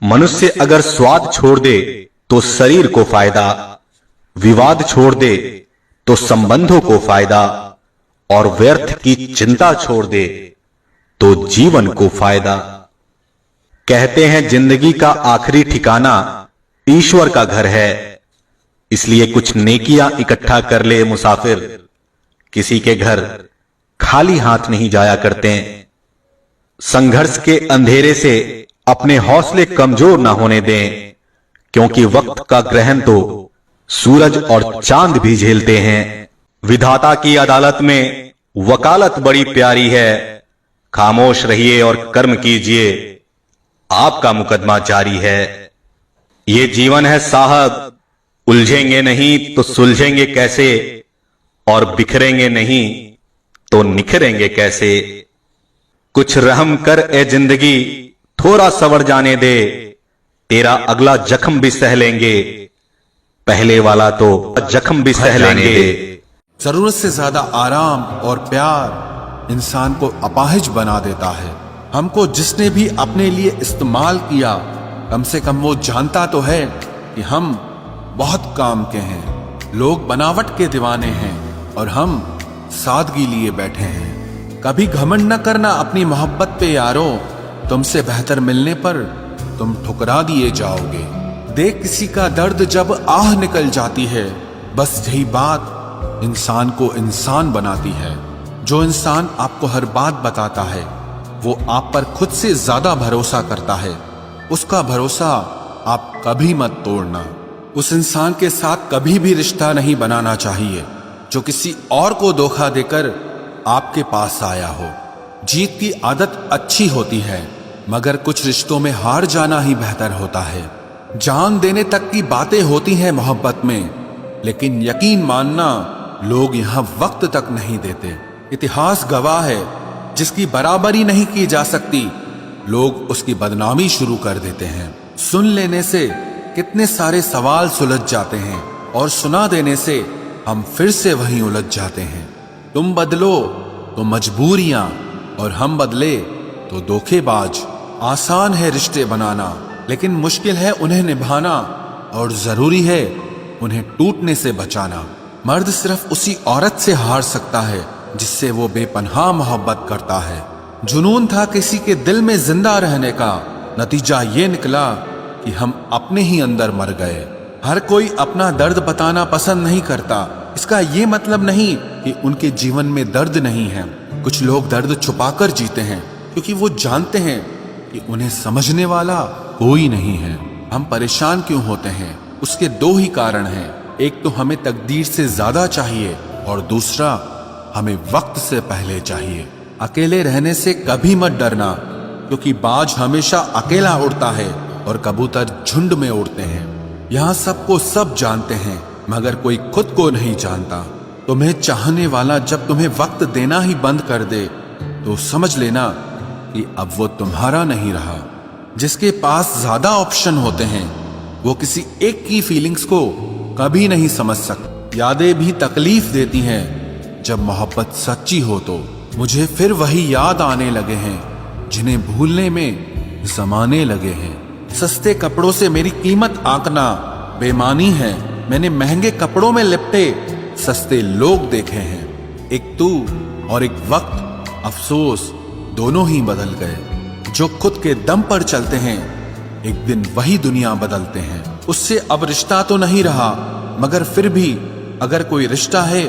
मनुष्य अगर स्वाद छोड़ दे तो शरीर को फायदा, विवाद छोड़ दे तो संबंधों को फायदा, और व्यर्थ की चिंता छोड़ दे तो जीवन को फायदा। कहते हैं जिंदगी का आखिरी ठिकाना ईश्वर का घर है, इसलिए कुछ नेकियां इकट्ठा कर ले मुसाफिर, किसी के घर खाली हाथ नहीं जाया करते। संघर्ष के अंधेरे से अपने हौसले कमजोर ना होने दें, क्योंकि वक्त का ग्रहण तो सूरज और चांद भी झेलते हैं। विधाता की अदालत में वकालत बड़ी प्यारी है, खामोश रहिए और कर्म कीजिए, आपका मुकदमा जारी है। ये जीवन है साहब, उलझेंगे नहीं तो सुलझेंगे कैसे, और बिखरेंगे नहीं तो निखरेंगे कैसे। कुछ रहम कर ए जिंदगी, थोड़ा सवर जाने दे, तेरा अगला जख्म भी सह लेंगे, पहले वाला तो जख्म भी सह लेंगे। जरूरत से ज्यादा आराम और प्यार इंसान को अपाहिज बना देता है। हमको जिसने भी अपने लिए इस्तेमाल किया, कम से कम वो जानता तो है कि हम बहुत काम के हैं। लोग बनावट के दीवाने हैं और हम सादगी लिए बैठे हैं। कभी घमंड न करना अपनी मोहब्बत पे यारो, तुमसे बेहतर मिलने पर तुम ठुकरा दिए जाओगे। देख किसी का दर्द जब आह निकल जाती है, बस यही बात इंसान को इंसान बनाती है। जो इंसान आपको हर बात बताता है, वो आप पर खुद से ज्यादा भरोसा करता है। उसका भरोसा आप कभी मत तोड़ना। उस इंसान के साथ कभी भी रिश्ता नहीं बनाना चाहिए जो किसी और को धोखा देकर आपके पास आया हो। जीत की आदत अच्छी होती है, मगर कुछ रिश्तों में हार जाना ही बेहतर होता है। जान देने तक की बातें होती हैं मोहब्बत में, लेकिन यकीन मानना लोग यहां वक्त तक नहीं देते। इतिहास गवाह है, जिसकी बराबरी नहीं की जा सकती, लोग उसकी बदनामी शुरू कर देते हैं। सुन लेने से कितने सारे सवाल सुलझ जाते हैं, और सुना देने से हम फिर से वहीं उलझ जाते हैं। तुम बदलो तो मजबूरियां, और हम बदले तो धोखेबाज। आसान है रिश्ते बनाना, लेकिन मुश्किल है उन्हें निभाना, और जरूरी है उन्हें टूटने से बचाना। मर्द सिर्फ उसी औरत से हार सकता है जिससे वो बेपनाह मोहब्बत करता है। जुनून था किसी के दिल में जिंदा रहने का, नतीजा ये निकला कि हम अपने ही अंदर मर गए। हर कोई अपना दर्द बताना पसंद नहीं करता। इसका ये मतलब नहीं कि उनके जीवन में दर्द नहीं है। कुछ लोग दर्द छुपाकर जीते हैं, क्योंकि वो जानते हैं कि उन्हें समझने वाला कोई नहीं है। हम परेशान क्यों होते हैं? उसके दो ही कारण हैं। एक तो हमें तकदीर से ज्यादा चाहिए, और दूसरा हमें वक्त से पहले चाहिए। अकेले रहने से कभी मत डरना, क्योंकि बाज हमेशा अकेला उड़ता है और कबूतर झुंड में उड़ते हैं। यहाँ सबको सब जानते हैं, मगर कोई खुद को नहीं जानता। तुम्हें चाहने वाला जब तुम्हें वक्त देना ही बंद कर दे, तो समझ लेना कि अब वो तुम्हारा नहीं रहा। जिसके पास ज्यादा ऑप्शन होते हैं, वो किसी एक की फीलिंग्स को कभी नहीं समझ सकता। यादें भी तकलीफ देती हैं जब मोहब्बत सच्ची हो तो। मुझे फिर वही याद आने लगे हैं जिन्हें भूलने में जमाने लगे हैं। सस्ते कपड़ों से मेरी कीमत आंकना बेमानी है। मैंने महंगे कपड़ों में लिपटे सस्ते लोग देखे हैं। एक तू और एक वक्त, अफसोस दोनों ही बदल गए। जो खुद के दम पर चलते हैं, एक दिन वही दुनिया बदलते हैं। उससे अब रिश्ता तो नहीं रहा, मगर फिर भी अगर कोई रिश्ता है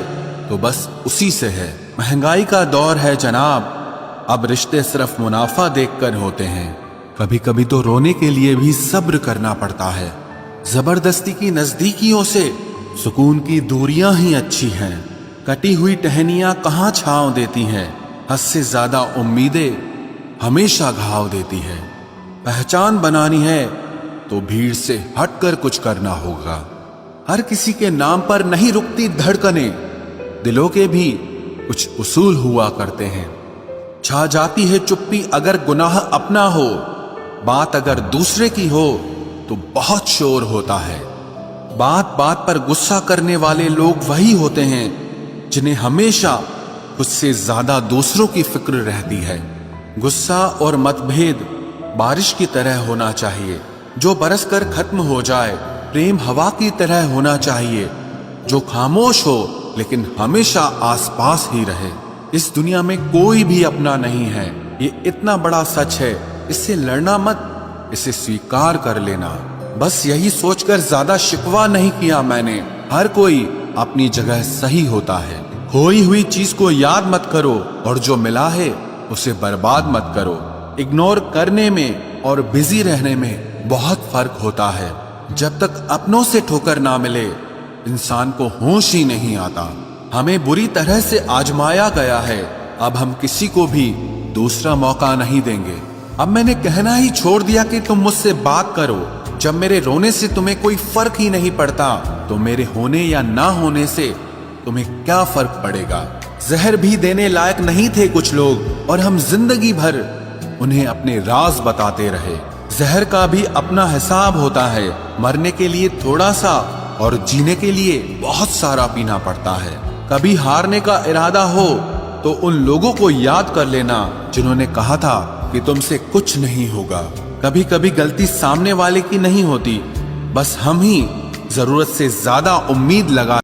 तो बस उसी से है। महंगाई का दौर है जनाब, अब रिश्ते सिर्फ मुनाफा देखकर होते हैं। कभी कभी तो रोने के लिए भी सब्र करना पड़ता है। जबरदस्ती की नजदीकियों से सुकून की दूरियां ही अच्छी हैं। कटी हुई टहनियां कहाँ छांव देती हैं। हद से ज्यादा उम्मीदें हमेशा घाव देती है। पहचान बनानी है तो भीड़ से हटकर कुछ करना होगा। हर किसी के नाम पर नहीं रुकती धड़कनें, दिलों के भी कुछ उसूल हुआ करते हैं। छा जाती है चुप्पी अगर गुनाह अपना हो, बात अगर दूसरे की हो तो बहुत शोर होता है। बात बात पर गुस्सा करने वाले लोग वही होते हैं जिन्हें हमेशा खुद से ज्यादा दूसरों की फिक्र रहती है। गुस्सा और मतभेद बारिश की तरह होना चाहिए, जो बरस कर खत्म हो जाए। प्रेम हवा की तरह होना चाहिए, जो खामोश हो लेकिन हमेशा आसपास ही रहे। इस दुनिया में कोई भी अपना नहीं है, ये इतना बड़ा सच है। इससे लड़ना मत, इसे स्वीकार कर लेना। बस यही सोचकर ज्यादा शिकवा नहीं किया मैंने। हर कोई अपनी जगह सही होता है। खोई हुई चीज को याद मत करो और जो मिला है उसे बर्बाद मत करो। इग्नोर करने में और बिजी रहने में बहुत फर्क होता है। जब तक अपनों से ठोकर ना मिले इंसान को होश ही नहीं आता। हमें बुरी तरह से आजमाया गया है, अब हम किसी को भी दूसरा मौका नहीं देंगे। अब मैंने कहना ही छोड़ दिया कि तुम मुझसे बात करो। जब मेरे रोने से तुम्हें कोई फर्क ही नहीं पड़ता तो मेरे होने या ना होने से तुम्हें क्या फर्क पड़ेगा। जहर भी देने लायक नहीं थे कुछ लोग और हम जिंदगी भर उन्हें अपने राज बताते रहे। जहर का भी अपना हिसाब होता है। मरने के लिए थोड़ा सा और जीने के लिए बहुत सारा पीना पड़ता है। कभी हारने का इरादा हो तो उन लोगों को याद कर लेना जिन्होंने कहा था कि तुमसे कुछ नहीं होगा। कभी कभी गलती सामने वाले की नहीं होती, बस हम ही जरूरत से ज्यादा उम्मीद लगा